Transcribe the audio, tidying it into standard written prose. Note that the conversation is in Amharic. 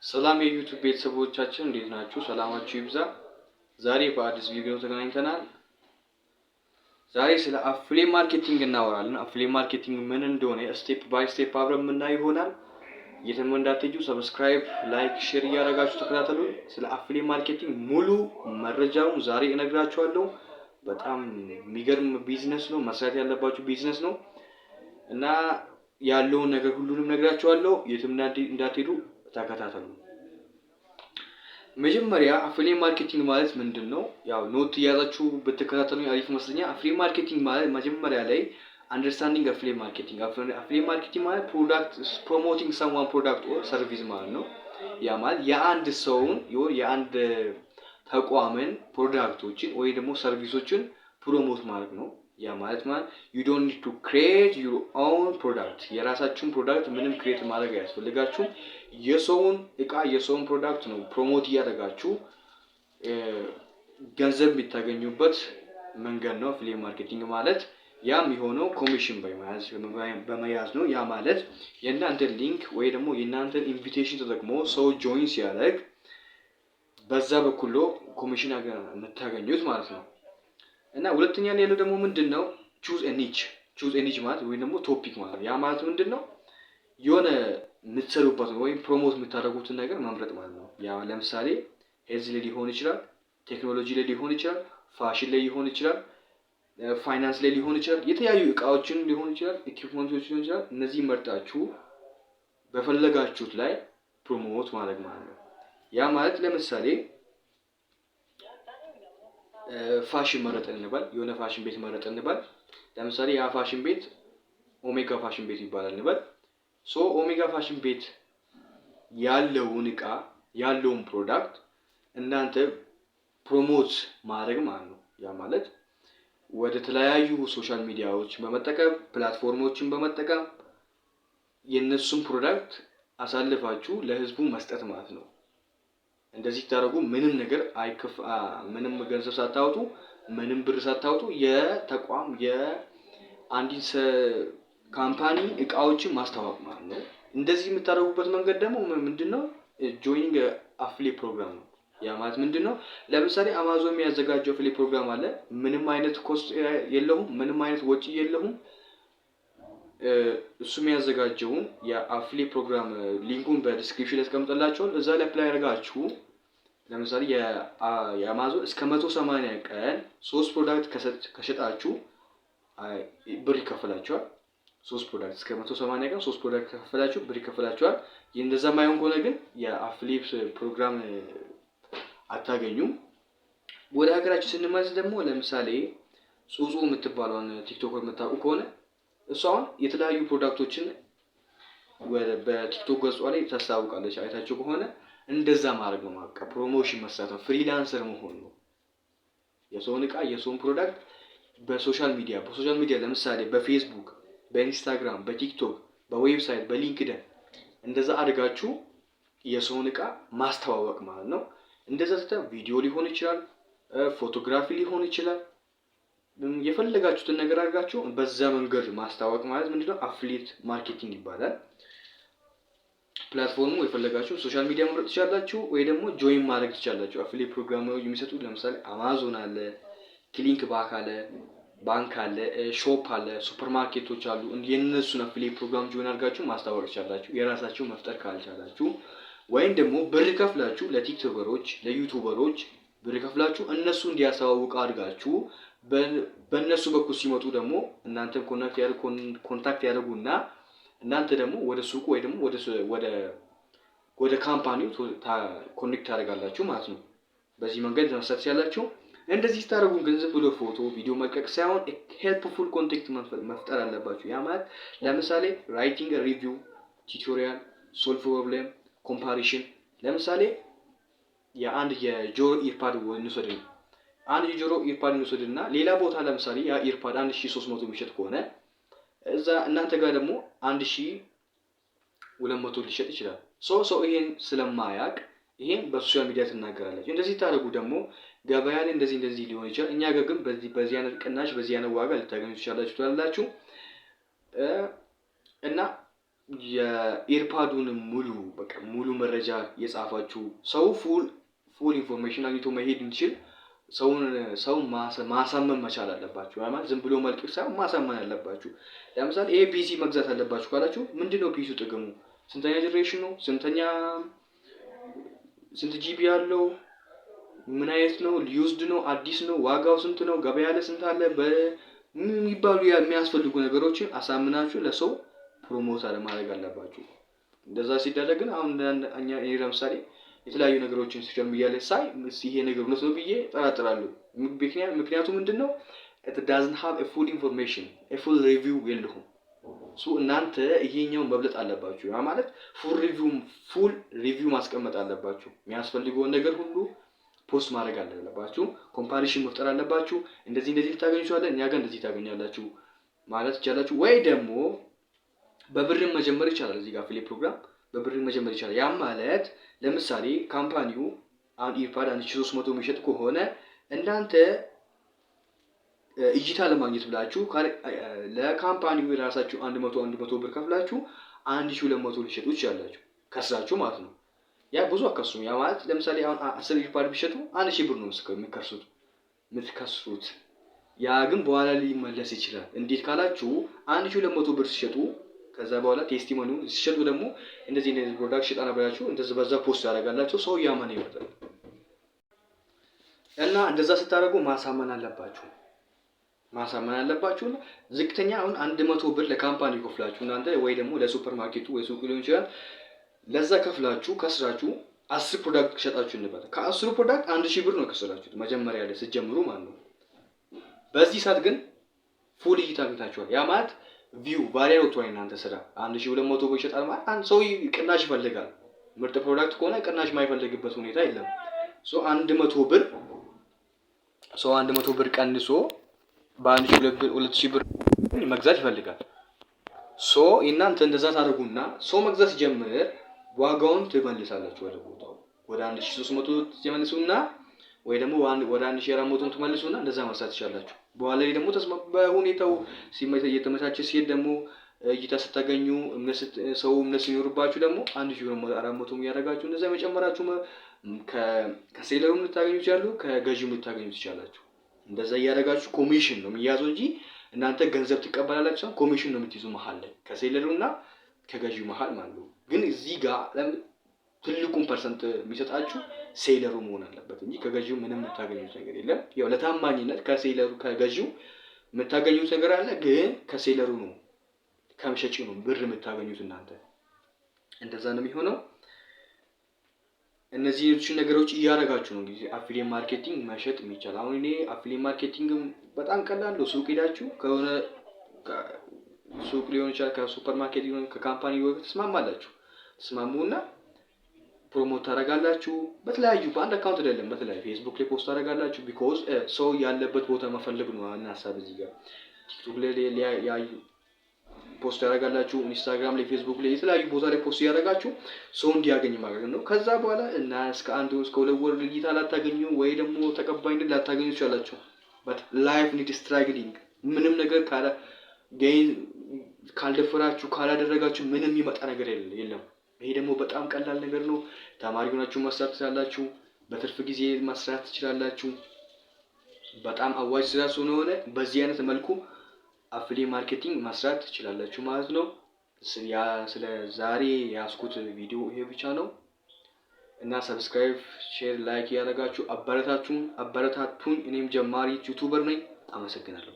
ሰላም የዩቲዩብ ቤተሰቦቻችን እንዴት ናችሁ? ሰላማችሁ ይብዛ። ዛሬ በአዲስ ቪዲዮ ተገናኝተናል። ዛሬ ስለ አፍሊየት ማርኬቲንግ እናወራለን። አፍሊየት ማርኬቲንግ ምን እንደሆነ ስቴፕ ባይ ስቴፕ አብረን የምናይ ይሆናል። የትም እንዳትሄዱ ሰብስክራይብ፣ ላይክ፣ ሼር እያደረጋችሁ ተከታተሉ። ስለ አፍሊየት ማርኬቲንግ ሙሉ መረጃውን ዛሬ እነግራችኋለሁ። በጣም የሚገርም ቢዝነስ ነው፣ መስራት ያለባችሁ ቢዝነስ ነው እና ያለውን ነገር ሁሉንም እነግራችኋለሁ። የትም እንዳትሄዱ ተከታተሉ። መጀመሪያ አፍሊየት ማርኬቲንግ ማለት ምንድነው? ያው ኖት ያዛችሁ በተከታተሉኝ አሪፍ መስለኛ። አፍሊየት ማርኬቲንግ ማለት መጀመሪያ ላይ አንደርስታንዲንግ አፍሊየት ማርኬቲንግ ማርኬቲንግ ማለት ፕሮዳክት ፕሮሞቲንግ ሰምዋን ፕሮዳክት ኦር ሰርቪስ ማለት ነው። ያ ማለት የአንድ ሰውን የአንድ ተቋምን ፕሮዳክቶችን ወይ ደግሞ ሰርቪሶችን ፕሮሞት ማለት ነው። ያ ማለት you don't need to create your own product የራሳችሁን ፕሮዳክት ምንም ክሬት ማድረግ አያስፈልጋችሁም። የሰውን እቃ የሰውን ፕሮዳክት ነው ፕሮሞት እያደረጋችሁ ገንዘብ የምታገኙበት መንገድ ነው አፍሊየት ማርኬቲንግ ማለት። ያም የሆነው ኮሚሽን በመያዝ ነው። ያ ማለት የእናንተን ሊንክ ወይ ደግሞ የእናንተን ኢንቪቴሽን ተጠቅሞ ሰው ጆይን ሲያደርግ በዛ በኩል ኮሚሽን የምታገኙት ማለት ነው። እና ሁለተኛ ላይ ያለው ደግሞ ምንድነው? ቹዝ ኤ ኒች ማለት ወይ ደግሞ ቶፒክ ማለት ያ ማለት ምንድነው? የሆነ የምትሰሩበት ወይ ፕሮሞት የምታደርጉትን ነገር መምረጥ ማለት ነው። ያ ለምሳሌ ሄልዝ ላይ ሊሆን ይችላል፣ ቴክኖሎጂ ላይ ሊሆን ይችላል፣ ፋሽን ላይ ሊሆን ይችላል፣ ፋይናንስ ላይ ሊሆን ይችላል፣ የተለያዩ እቃዎችን ሊሆን ይችላል፣ ኢኩዊፕመንቶች ሊሆን ይችላል። እነዚህ መርጣችሁ በፈለጋችሁት ላይ ፕሮሞት ማድረግ ማለት ነው። ያ ማለት ለምሳሌ ፋሽን መረጠን እንበል፣ የሆነ ፋሽን ቤት መረጠን እንበል። ለምሳሌ ያ ፋሽን ቤት ኦሜጋ ፋሽን ቤት ይባላል እንበል። ኦሜጋ ፋሽን ቤት ያለውን እቃ ያለውን ፕሮዳክት እናንተ ፕሮሞት ማድረግ ማለት ነው። ያ ማለት ወደ ተለያዩ ሶሻል ሚዲያዎች በመጠቀም ፕላትፎርሞችን በመጠቀም የነሱን ፕሮዳክት አሳልፋችሁ ለህዝቡ መስጠት ማለት ነው። እንደዚህ ታደርጉ ምንም ነገር ምንም ገንዘብ ሳታወጡ ምንም ብር ሳታወጡ የተቋም የአንዲት ካምፓኒ እቃዎችን ማስተዋወቅ ማለት ነው። እንደዚህ የምታደርጉበት መንገድ ደግሞ ምንድነው? ጆይኒንግ አፍሊየት ፕሮግራም ነው። ያ ማለት ምንድነው? ለምሳሌ አማዞን የሚያዘጋጀው አፍሊየት ፕሮግራም አለ። ምንም አይነት ኮስት የለውም፣ ምንም አይነት ወጪ የለውም። እሱ የሚያዘጋጀውን የአፍሊየት ፕሮግራም ሊንኩን በዲስክሪፕሽን ያስቀምጥላችኋል። እዛ ላይ አፕላይ አድርጋችሁ ለምሳሌ የአማዞን እስከ 180 ቀን 3 ፕሮዳክት ከሸጣችሁ ብር ይከፈላችኋል። 3 ፕሮዳክት እስከ 180 ቀን 3 ፕሮዳክት ከከፈላችሁ ብር ይከፈላችኋል። እንደዛ ማይሆን ከሆነ ግን የአፍሊየት ፕሮግራም አታገኙም። ወደ ሀገራችን ስንመለስ ደግሞ ለምሳሌ ሱዙ የምትባለውን ቲክቶከር የምታውቁ ከሆነ እሷን የተለያዩ ፕሮዳክቶችን በቲክቶክ ገጿ ላይ ታስተዋውቃለች። አይታችሁ ከሆነ እንደዛ ማድረግ ነው ማለት ፕሮሞሽን መስራት ነው፣ ፍሪላንሰር መሆን ነው። የሰውን እቃ የሰውን ፕሮዳክት በሶሻል ሚዲያ ለምሳሌ በፌስቡክ፣ በኢንስታግራም፣ በቲክቶክ፣ በዌብሳይት፣ በሊንክድን እንደዛ አድርጋችሁ የሰውን እቃ ማስተዋወቅ ማለት ነው። እንደዛ ቪዲዮ ሊሆን ይችላል፣ ፎቶግራፊ ሊሆን ይችላል። የፈለጋችሁትን ነገር አድርጋችሁ በዛ መንገድ ማስተዋወቅ ማለት ምንድነው? አፍሊየት ማርኬቲንግ ይባላል። ፕላትፎርሙ የፈለጋችሁ ሶሻል ሚዲያ መምረጥ ትችላላችሁ ወይ ደግሞ ጆይን ማድረግ ትችላላችሁ። አፍሊየት ፕሮግራሞች የሚሰጡት ለምሳሌ አማዞን አለ፣ ክሊንክ ባንክ አለ፣ ሾፕ አለ፣ ሱፐርማርኬቶች አሉ። የነሱን አፍሊየት ፕሮግራም ጆይን አድርጋችሁ ማስተዋወቅ ትችላላችሁ። የራሳችሁ መፍጠር ካልቻላችሁ ወይም ደግሞ ብር ከፍላችሁ ለቲክቶከሮች ለዩቲዩበሮች ብር ከፍላችሁ እነሱ እንዲያስተዋውቁ አድርጋችሁ በእነሱ በኩል ሲመጡ ደግሞ እናንተን ኮንታክት ያደርጉና እናንተ ደግሞ ወደ ሱቁ ወይ ደግሞ ወደ ካምፓኒው ኮኔክት ታደርጋላችሁ ማለት ነው። በዚህ መንገድ መስራት ያላችሁ። እንደዚህ ስታደርጉ ገንዘብ ብሎ ፎቶ ቪዲዮ መልቀቅ ሳይሆን ሄልፕፉል ኮንቴንት መፍጠር አለባችሁ። ያ ማለት ለምሳሌ ራይቲንግ ሪቪው፣ ቱቶሪያል፣ ሶልቭ ፕሮብሌም፣ ኮምፓሪሽን። ለምሳሌ የአንድ የጆሮ ኢርፓድ እንውሰድ። አንድ የጆሮ ኢርፓድ እንውሰድና ሌላ ቦታ ለምሳሌ ያ ኢርፓድ 1300 የሚሸጥ ከሆነ እዛ እናንተ ጋር ደግሞ 1200 ሊሸጥ ይችላል። ሰው ይሄን ስለማያውቅ ይሄን በሶሻል ሚዲያ ትናገራላችሁ። እንደዚህ ታደርጉ ደግሞ ገበያ ላይ እንደዚህ ሊሆን ይችላል። እኛ ጋር ግን በዚህ አይነት ቅናሽ በዚህ አይነት ዋጋ ልታገኙ ትችላላችሁ። እና የኤርፓዱን ሙሉ መረጃ የጻፋችሁ ሰው ፉል ኢንፎርሜሽን አግኝቶ መሄድ እንዲችል ሰውን ማሳመን መቻል አለባችሁ። ማለት ዝም ብሎ መልቀቅ ሳይሆን ማሳመን አለባችሁ። ለምሳሌ ይሄ ፒሲ መግዛት አለባችሁ ካላችሁ ምንድነው ፒሲው ጥቅሙ? ስንተኛ ጀነሬሽን ነው? ስንት ጂቢ ያለው? ምን አይነት ነው? ዩዝድ ነው? አዲስ ነው? ዋጋው ስንት ነው? ገበያ ላይ ስንት አለ? በሚባሉ የሚያስፈልጉ ነገሮችን አሳምናችሁ ለሰው ፕሮሞት ማድረግ አለባችሁ። እንደዛ ሲደረግ ግን አሁን እኔ ለምሳሌ የተለያዩ ነገሮችን ሶሻል ሚዲያ ላይ ሳይ ይሄ ነገር እውነት ነው ብዬ እጠራጥራለሁ። ምክንያቱም ምንድነው it doesn't have a full information a full review የለውም። እናንተ ይሄኛውን መብለጥ አለባችሁ። ያ ማለት ፉል ሪቪው ማስቀመጥ አለባችሁ። የሚያስፈልገውን ነገር ሁሉ ፖስት ማድረግ አለባችሁ። ኮምፓሪሽን መፍጠር አለባችሁ። እንደዚህ ልታገኙ ይችላል፣ እኛ ጋር እንደዚህ ታገኛላችሁ ማለት ይቻላችሁ። ወይ ደግሞ በብርም መጀመር ይቻላል። እዚህ ጋር አፊሊየት ፕሮግራም በብርም መጀመር ይቻላል። ያም ማለት ለምሳሌ ካምፓኒው አንድ ኢርፓድ 1300 የሚሸጥ ከሆነ እናንተ እይታ ለማግኘት ብላችሁ ለካምፓኒው የራሳችሁ 100 ብር ከፍላችሁ 1200 ሊሸጡ ይችላልላችሁ ከስራችሁ ማለት ነው። ያ ብዙ አከሱም። ያ ማለት ለምሳሌ አሁን 10 ኢርፓድ ቢሸጡ 1000 ብር ነው የምትከስሩት። ያ ግን በኋላ ሊመለስ ይችላል። እንዴት ካላችሁ 1200 ብር ሲሸጡ ከዛ በኋላ ቴስቲሞኒው ሲሸጡ ደግሞ እንደዚህ ፕሮዳክት ሽጣ ነብራችሁ እንደዚህ በዛ ፖስት ያደርጋላችሁ ሰው ያማነ ይወጣል። እና እንደዛ ስታደርጉ ማሳመን አለባችሁ። ዝቅተኛ አሁን 100 ብር ለካምፓኒ ከፍላችሁ እናንተ ወይ ደግሞ ለሱፐር ማርኬቱ ወይ ሱቅ ሊሆን ይችላል ለዛ ከፍላችሁ ከስራችሁ 10 ፕሮዳክት ሸጣችሁ እንበል። ከ10 ፕሮዳክት 1000 ብር ነው ከሰራችሁት መጀመሪያ ላይ ስትጀምሩ ማለት ነው። በዚህ ሰዓት ግን ፉል እይታ አግኝታችኋል። ያ ማለት ቪው ቫሪያል ወጥቷል። እናንተ ስራ 1200 ብር ይሸጣል ማለት አንድ ሰው ቅናሽ ይፈልጋል። ምርጥ ፕሮዳክት ከሆነ ቅናሽ የማይፈልግበት ሁኔታ የለም። 100 ብር ቀንሶ በ2000 ብር መግዛት ይፈልጋል። እናንተ እንደዛ ታደርጉና ሰው መግዛት ሲጀምር ዋጋውን ትመልሳላችሁ ወደ ቦታው ወደ 1300 ትመልሱና ወይ ደግሞ ወደ 1400 ትመልሱና እንደዛ መስራት ይችላልላችሁ። በኋላ ላይ ደግሞ በሁኔታው እየተመቻቸ ሲሄድ ደግሞ እይታ ስታገኙ ሰው እምነት ሲኖርባችሁ ደግሞ 1400 ያደርጋችሁ እንደዛ መጨመራችሁ ከሴለሩ ልታገኙ ይችላሉ፣ ከገዢው ልታገኙ ትችላላችሁ። እንደዛ እያደረጋችሁ ኮሚሽን ነው የሚያዘው እንጂ እናንተ ገንዘብ ትቀበላላችሁ ኮሚሽን ነው የምትይዙ መሀል ላይ ከሴለሩና ከገዢው መሀል ማለት ነው። ግን እዚህ ጋር ትልቁን ፐርሰንት የሚሰጣችሁ ሴለሩ መሆን አለበት እንጂ ከገዢው ምንም የምታገኙት ነገር የለም። ያው ለታማኝነት ከገዢው የምታገኙት ነገር አለ፣ ግን ከሴለሩ ነው ከመሸጪው ነው ብር የምታገኙት እናንተ። እንደዛ ነው የሚሆነው። እነዚህ ነገሮች እያደረጋችሁ ነው እንግዲህ አፊሊየት ማርኬቲንግ መሸጥ የሚቻል። አሁን እኔ አፊሊየት ማርኬቲንግ በጣም ቀላል ነው። ሱቅ ሄዳችሁ ከሆነ ሱቅ ሊሆን ይችላል ከሱፐር ማርኬት ሊሆን ከካምፓኒ ወይ ተስማሙና ፕሮሞት ታደርጋላችሁ። በተለያዩ በአንድ አካውንት አይደለም፣ በተለያዩ ፌስቡክ ላይ ፖስት ታደርጋላችሁ። ቢኮዝ ሰው ያለበት ቦታ መፈለግ ነው እና ሐሳብ እዚህ ጋር ቲክቶክ ላይ ፖስት ያደርጋላችሁ፣ ኢንስታግራም ላይ ፌስቡክ ላይ የተለያዩ ቦታ ላይ ፖስት ያደርጋችሁ ሰው እንዲያገኝ ማድረግ ነው። ከዛ በኋላ እና እስከ 2 ወር እይታ ላታገኙ ወይ ደግሞ ተቀባይነት ላታገኙ ይችላልላችሁ። but life need struggling ምንም ነገር ካልደፈራችሁ ካላደረጋችሁ ምንም ይመጣ ነገር የለም። ይሄ ደግሞ በጣም ቀላል ነገር ነው። ተማሪ ሆናችሁ መስራት ትችላላችሁ፣ በትርፍ ጊዜ መስራት ትችላላችሁ። በጣም አዋጭ ስራ ስለሆነ በዚህ አይነት መልኩ አፊሊየት ማርኬቲንግ መስራት ትችላላችሁ ማለት ነው። ስለ ዛሬ ያስኩት ቪዲዮ ይሄ ብቻ ነው እና ሰብስክራይብ፣ ሼር፣ ላይክ ያደርጋችሁ አበረታቱኝ። እኔም ጀማሪ ዩቲዩበር ነኝ። አመሰግናለሁ።